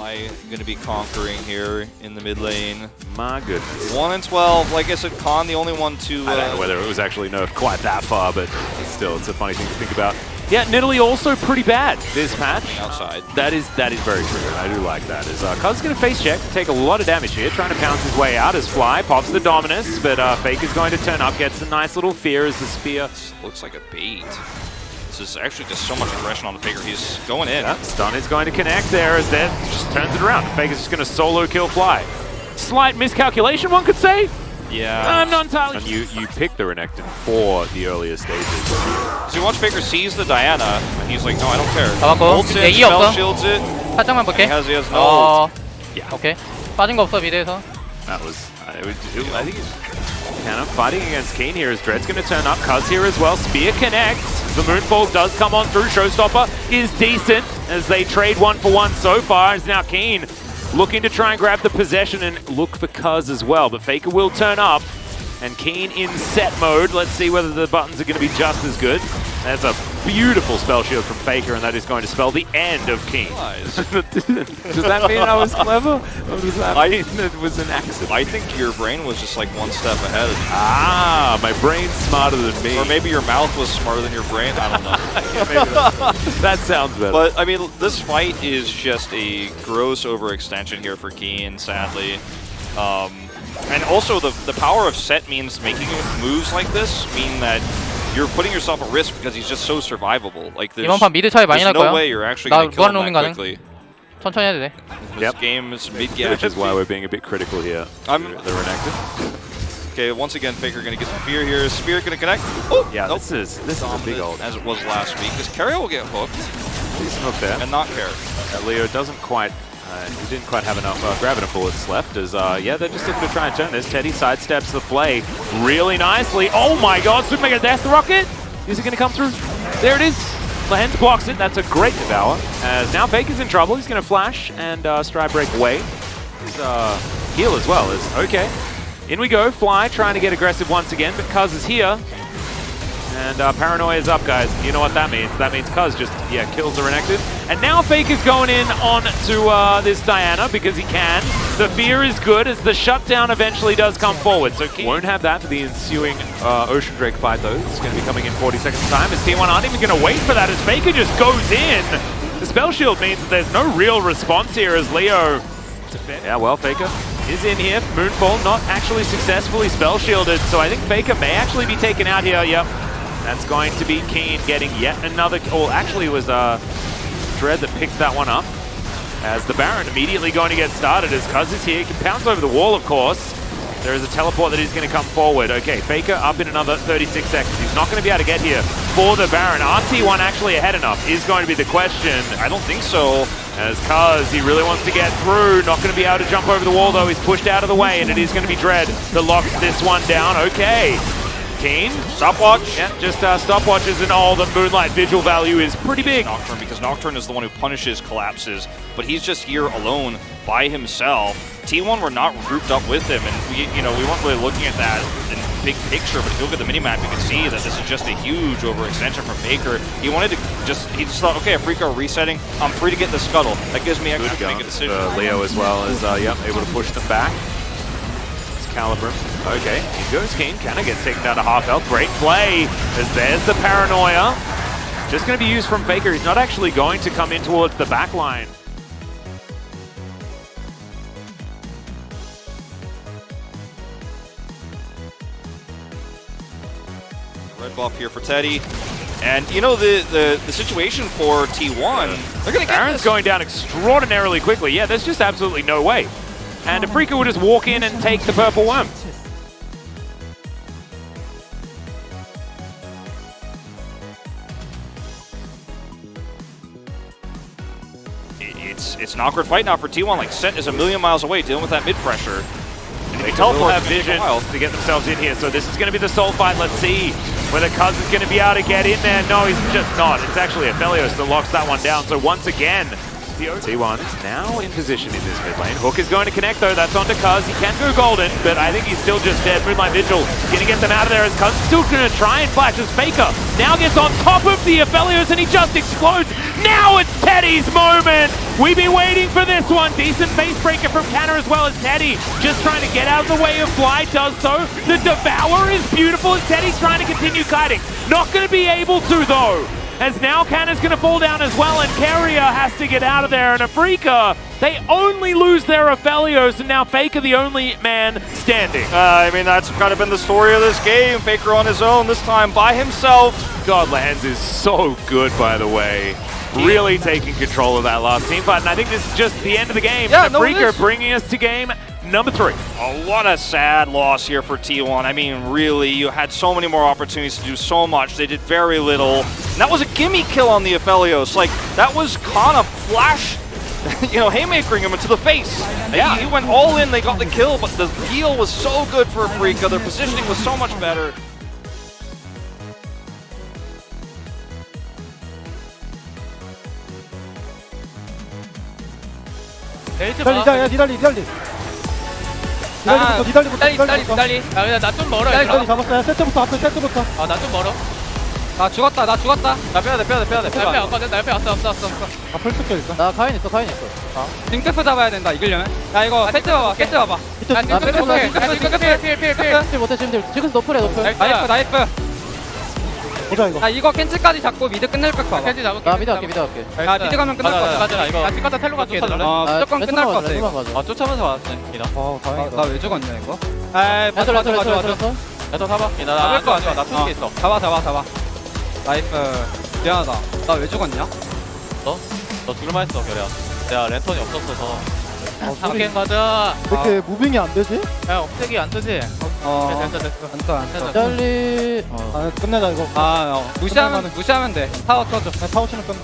Fly going to be conquering here in the mid lane. My goodness. 1 and 12. Like I said, Khan the only one to... I don't know whether it was actually nerfed quite that far, but still, it's a funny thing to think about. Yeah, Nidalee also pretty bad this patch. Outside. That is very true. I do like that. As Cuz is going to face check, take a lot of damage here, trying to pounce his way out as Fly pops the Dominus, but Faker's going to turn up, gets a nice little fear as the spear. This looks like a bait. This is actually just so much aggression on the Faker. He's going in. Yeah, stun is going to connect there as that just turns it around. Faker's just going to solo kill Fly. Slight miscalculation, one could say. Yeah. I'm not entirely. And you pick the Renekton for the earlier stages. So you watch Faker seize the Diana, and he's like, no, I don't care. 잡았고 Ults it, spell shields it. 살짝만 볼게. He has no ult. Yeah. 오케이. 빠진 거 없어 미드에서. That was. I think it's kind of fighting against Keen here as Dread's going to turn up. Cuz here as well. Spear connects. The Moonfall does come on through. Showstopper is decent as they trade 1-for-1 so far. As now Keen looking to try and grab the possession and look for Cuz as well. But Faker will turn up. And Keen in set mode. Let's see whether the buttons are going to be just as good. That's a beautiful spell shield from Faker, and that is going to spell the end of Keen. Does that mean I was clever? Or does that mean it was an accident? I think your brain was just like one step ahead. Ah, my brain's smarter than me. Or maybe your mouth was smarter than your brain. I don't know. Yeah, that sounds better. But, I mean, this fight is just a gross overextension here for Keen, sadly. And also, the power of set means making moves like this mean that you're putting yourself at risk because he's just so survivable. Like there's no way you're actually going to kill him that quickly. 천천히 해도 돼. This game is mid-gap. Which is why we're being a bit critical here. The Renekton. Okay, once again, Faker going to get some fear here. Spear going to connect. Oh, yeah, nope. this is a big ult. As it was last week. This carry will get hooked. He's hooked there. And not care. Leo doesn't quite... he didn't quite have enough grab enough bullets left as, yeah, they're just looking to try and turn this. Teddy sidesteps the play really nicely. Oh my god, Super Mega Death Rocket! Is it going to come through? There it is! Lehens blocks it. That's a great devour. As now Faker's in trouble. He's going to flash and stride break away. His heal as well is okay. In we go. Fly trying to get aggressive once again, but Cuz is here. And Paranoia is up, guys. You know what that means. That means Cuz just, yeah, kills the Renekton. And now Faker's going in on to this Diana because he can. The fear is good as the shutdown eventually does come forward. So Keen won't have that for the ensuing Ocean Drake fight, though. It's going to be coming in 40 seconds time as T1 aren't even going to wait for that as Faker just goes in. The spell shield means that there's no real response here as Leo... Yeah, well, Faker is in here. Moonfall not actually successfully spell shielded, so I think Faker may actually be taken out here. Yep. That's going to be Keen getting yet another... Oh, actually it was Dread that picked that one up. As the Baron immediately going to get started as Cuz is here. He can pounce over the wall, of course. There is a teleport that is going to come forward. Okay, Faker up in another 36 seconds. He's not going to be able to get here for the Baron. RT1 actually ahead enough is going to be the question. I don't think so. As Cuz, he really wants to get through. Not going to be able to jump over the wall, though. He's pushed out of the way, and it is going to be Dread that locks this one down. Okay. Keen, stopwatch. Yeah, just stopwatches and all. The Moonlight Vigil value is pretty big. Nocturne, because Nocturne is the one who punishes collapses, but he's just here alone by himself. T1 were not grouped up with him, and we weren't really looking at that in big picture. But if you look at the minimap, you can see that this is just a huge overextension from Faker. He wanted to he just thought, okay, if Rico resetting, I'm free to get the scuttle. That gives me a chance to make a decision. Leo as well as yep, able to push them back. Calibrum. Okay, here goes Keen. Kinda gets taken down to half health. Great play, as there's the Paranoia. Just going to be used from Faker. He's not actually going to come in towards the back line. Red buff here for Teddy. And you know the situation for T1, they're going to get Baron's going down extraordinarily quickly. Yeah, there's just absolutely no way. And Afrika will just walk in and take the purple worm. It's an awkward fight now for T1. Like, Set is a million miles away dealing with that mid pressure. And they teleport have vision to get themselves in here. So this is going to be the soul fight. Let's see whether Cuz is going to be able to get in there. No, he's just not. It's actually Aphelios that locks that one down. So once again, T1 is now in position in this mid lane. Hook is going to connect though, that's onto Cuz. He can go golden, but I think he's still just dead. Moonlight Vigil gonna get them out of there as Cuz still gonna try and flash as Faker now gets on top of the Aphelios and he just explodes. Now it's Teddy's moment! We've been waiting for this one. Decent face breaker from Canner as well as Teddy. Just trying to get out of the way of Fly, does so. The Devour is beautiful as Teddy's trying to continue kiting. Not gonna be able to though. As now Canner's going to fall down as well, and Carrier has to get out of there. And Afrika, they only lose their Aphelios, and now Faker the only man standing. I mean, that's kind of been the story of this game. Faker on his own, this time by himself. Godlands is so good, by the way. Really taking control of that last team fight, and I think this is just the end of the game. Yeah, Afrika bringing us to game number 3. Oh, what a sad loss here for T1. I mean, really, you had so many more opportunities to do so much. They did very little. And that was a gimme kill on the Aphelios. Like, that was Kana flash, haymakering him into the face. Yeah. He went all in, they got the kill, but the heal was so good for Afrika. Their positioning was so much better. 니달리. 야, 그냥 나 좀 멀어. 니달리 잡았어요. 세트부터 앞에 세트부터. 아, 나 좀 멀어. 나 죽었다. 나 빼야 돼. 나 옆에 왔거든. 나 옆에 왔어. 아 풀스킬 있어. 나 카인 있어. 딩크프 잡아야 된다. 이기려면. 야 이거 세트 봐봐. 세트 봐봐. 필 못해 지금 노플해. 나이프. 보자 이거. 아 이거 캔슬까지 잡고 미드 끝낼 것 봐. 캔슬 잡을게. 나 미드 갈게. 아 미드 가면 끝날 것 같아. 가자. 이거. 나 뒷가다 텔로 갈게. 무조건 끝날 것 같아. 이거. 쫓아면서 왔지. 다행이다. 나 왜 죽었냐 이거? 맞아. 야더 사봐. 나 잡을 거 아니야. 나 총기 있어. 잡아. 나이프. 미안하다. 나 왜 죽었냐? 너 죽을만 했어, 결이야. 내가 랜턴이 없었어서. 함께 가자. 왜 이렇게 무빙이 안 되지? 야, 억색이 안 뜨지? 됐어. 안 떠. 빨리 끝내자 이거. 무시하면 돼. 타워 쳐줘. 타워 치는 끝내.